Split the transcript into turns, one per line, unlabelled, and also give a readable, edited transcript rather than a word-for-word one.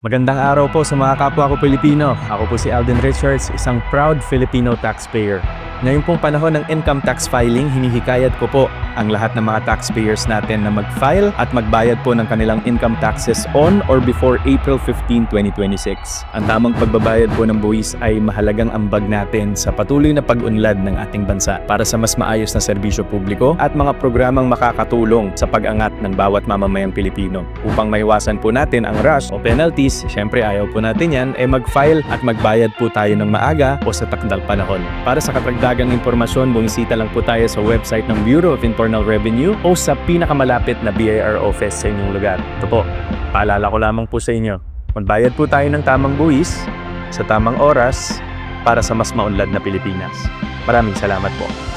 Magandang araw po sa mga kapwa ko Pilipino. Ako po si Alden Richards, isang proud Filipino taxpayer. Ngayon pong panahon ng income tax filing, hinihikayat ko po ang lahat ng mga taxpayers natin na mag-file at magbayad po ng kanilang income taxes on or before April 15, 2026. Ang tamang pagbabayad po ng buwis ay mahalagang ambag natin sa patuloy na pag-unlad ng ating bansa para sa mas maayos na serbisyo publiko at mga programang makakatulong sa pag-angat ng bawat mamamayang Pilipino. Upang maiwasan po natin ang rush o penalties, syempre ayaw po natin yan, mag-file at magbayad po tayo ng maaga o sa takdang panahon. Para sa karagdagang impormasyon, bumisita lang po tayo sa website ng Bureau of Internal Revenue o sa pinakamalapit na BIR office sa inyong lugar. Ito po, paalala ko lamang po sa inyo, magbayad po tayo ng tamang buwis sa tamang oras para sa mas maunlad na Pilipinas. Maraming salamat po.